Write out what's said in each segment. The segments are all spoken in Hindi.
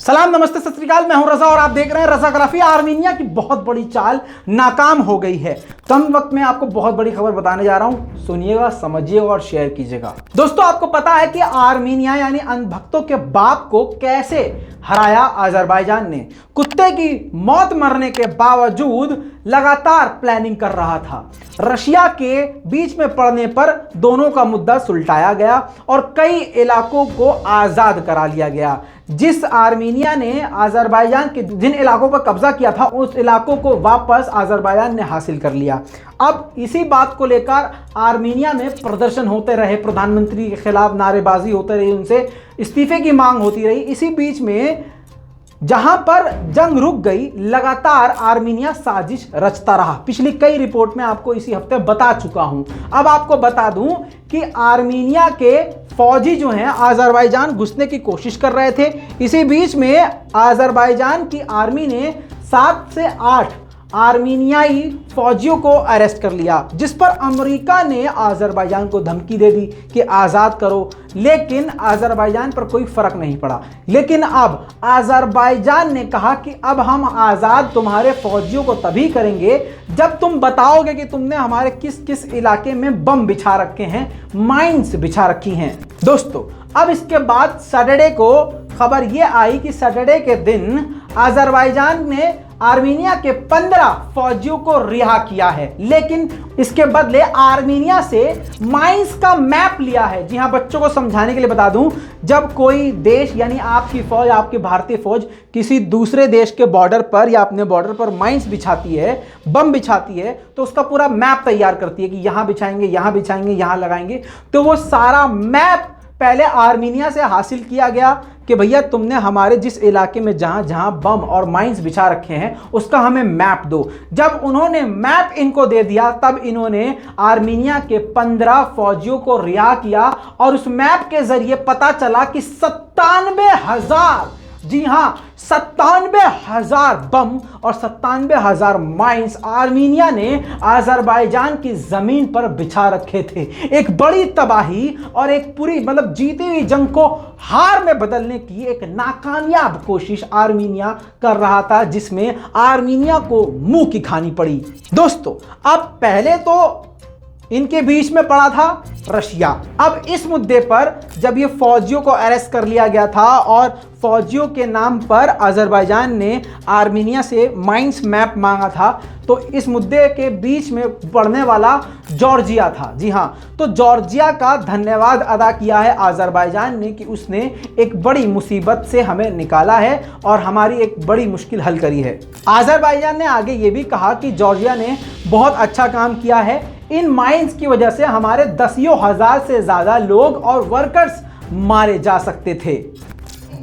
सलाम, नमस्ते, सत श्री अकाल। मैं हूं रजा और आप देख रहे हैं रजाग्राफी। आर्मीनिया की बहुत बड़ी चाल नाकाम हो गई है। कम वक्त में आपको बहुत बड़ी खबर बताने जा रहा हूं, सुनिएगा, समझिएगा और शेयर कीजिएगा। दोस्तों, आपको पता है कि आर्मीनिया यानी अंधभक्तों के बाप को कैसे हराया अजरबैजान ने। कुत्ते की मौत मरने के बावजूद लगातार प्लानिंग कर रहा था। रशिया के बीच में पड़ने पर दोनों का मुद्दा सुलटाया गया और कई इलाकों को आजाद करा लिया गया। जिस आर्मीनिया ने अजरबैजान के जिन इलाकों पर कब्जा किया था, उस इलाकों को वापस अजरबैजान ने हासिल कर लिया। अब इसी बात को लेकर आर्मीनिया में प्रदर्शन होते रहे, प्रधानमंत्री के खिलाफ नारेबाजी होते रही, उनसे इस्तीफे की मांग होती रही। इसी बीच में जहां पर जंग रुक गई, लगातार आर्मीनिया साजिश रचता रहा। पिछली कई रिपोर्ट में आपको इसी हफ्ते बता चुका हूं। अब आपको बता दूं कि आर्मीनिया के फौजी जो हैं अजरबैजान घुसने की कोशिश कर रहे थे। इसी बीच में अजरबैजान की आर्मी ने 7 से 8 आर्मीनियाई फौजियों को अरेस्ट कर लिया, जिस पर अमेरिका ने अजरबैजान को धमकी दे दी कि आज़ाद करो, लेकिन अजरबैजान पर कोई फर्क नहीं पड़ा। लेकिन अब अजरबैजान ने कहा कि अब हम आज़ाद तुम्हारे फौजियों को तभी करेंगे जब तुम बताओगे कि तुमने हमारे किस किस इलाके में बम बिछा रखे हैं, माइंस बिछा रखी हैं। दोस्तों, अब इसके बाद सैटरडे को खबर यह आई कि सैटरडे के दिन अजरबैजान ने आर्मीनिया के 15 फौजियों को रिहा किया है, लेकिन इसके बदले आर्मीनिया से माइंस का मैप लिया है। जी हां, बच्चों को समझाने के लिए बता दूं, जब कोई देश यानी आपकी फौज, आपकी भारतीय फौज किसी दूसरे देश के बॉर्डर पर या अपने बॉर्डर पर माइंस बिछाती है, बम बिछाती है, तो उसका पूरा मैप तैयार करती है कि यहां बिछाएंगे, यहां बिछाएंगे, यहां लगाएंगे। तो वो सारा मैप पहले आर्मीनिया से हासिल किया गया कि भैया तुमने हमारे जिस इलाके में जहां जहां बम और माइंस बिछा रखे हैं उसका हमें मैप दो। जब उन्होंने मैप इनको दे दिया, तब इन्होंने आर्मीनिया के 15 फौजियों को रिहा किया और उस मैप के जरिए पता चला कि 97,000, जी हां, 97,000 बम और 97,000 माइंस आर्मीनिया ने अजरबैजान की जमीन पर बिछा रखे थे। एक बड़ी तबाही और एक पूरी जीती हुई जंग को हार में बदलने की एक नाकामयाब कोशिश आर्मीनिया कर रहा था, जिसमें आर्मीनिया को मुंह की खानी पड़ी। दोस्तों, अब पहले तो इनके बीच में पड़ा था रशिया। अब इस मुद्दे पर जब ये फौजियों को अरेस्ट कर लिया गया था और फौजियों के नाम पर अजरबैजान ने आर्मीनिया से माइंस मैप मांगा था, तो इस मुद्दे के बीच में पड़ने वाला जॉर्जिया था। जी हां, तो जॉर्जिया का धन्यवाद अदा किया है अजरबैजान ने कि उसने एक बड़ी मुसीबत से हमें निकाला है और हमारी एक बड़ी मुश्किल हल करी है। अजरबैजान ने आगे ये भी कहा कि जॉर्जिया ने बहुत अच्छा काम किया है। इन माइंस की वजह से हमारे दसियों हजार से ज्यादा लोग और वर्कर्स मारे जा सकते थे।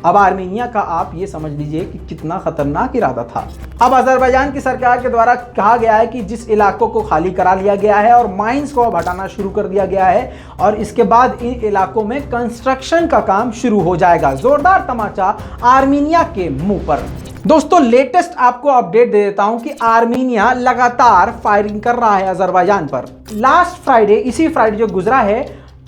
अब आर्मीनिया का आप ये समझ लीजिए कि कितना खतरनाक इरादा था। अब अजरबैजान की सरकार के द्वारा कहा गया है कि जिस इलाकों को खाली करा लिया गया है और माइंस को अब हटाना शुरू कर दिया गया है और इसके बाद इन इलाकों में कंस्ट्रक्शन का काम शुरू हो जाएगा। जोरदार तमाचा आर्मीनिया के मुंह पर। दोस्तों, लेटेस्ट आपको अपडेट दे देता हूं कि आर्मीनिया लगातार फायरिंग कर रहा है अजरबैजान पर। लास्ट फ्राइडे, इसी फ्राइडे जो गुजरा है,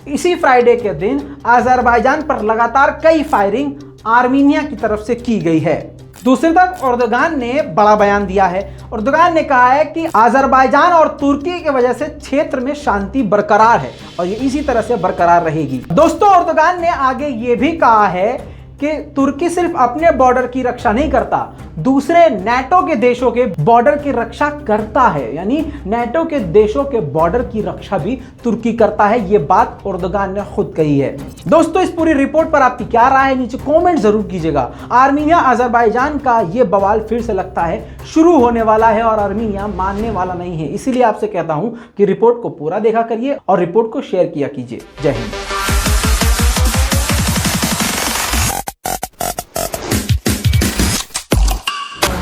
इसी फ्राइडे के दिन अजरबैजान पर लगातार कई फायरिंग आर्मीनिया की तरफ से की गई है। दूसरी तरफ एर्दोगान ने बड़ा बयान दिया है। एर्दोगान ने कहा है कि अजरबैजान और तुर्की की वजह से क्षेत्र में शांति बरकरार है और ये इसी तरह से बरकरार रहेगी। दोस्तों, एर्दोगान ने आगे ये भी कहा है कि तुर्की सिर्फ अपने बॉर्डर की रक्षा नहीं करता, दूसरे नाटो के देशों के बॉर्डर की रक्षा करता है। यानी नाटो के देशों के बॉर्डर की रक्षा भी तुर्की करता है। यह बात एर्दोगान ने खुद कही है। दोस्तों, इस पूरी रिपोर्ट पर आपकी क्या राय है, नीचे कमेंट जरूर कीजिएगा। आर्मीनिया अजरबैजान का यह बवाल फिर से लगता है शुरू होने वाला है और आर्मीनिया मानने वाला नहीं है। इसीलिए आपसे कहता हूं कि रिपोर्ट को पूरा देखा करिए और रिपोर्ट को शेयर किया कीजिए। जय हिंद।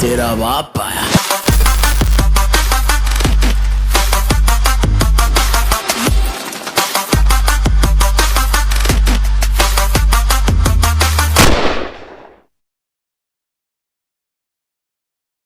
तेरा बाप आया।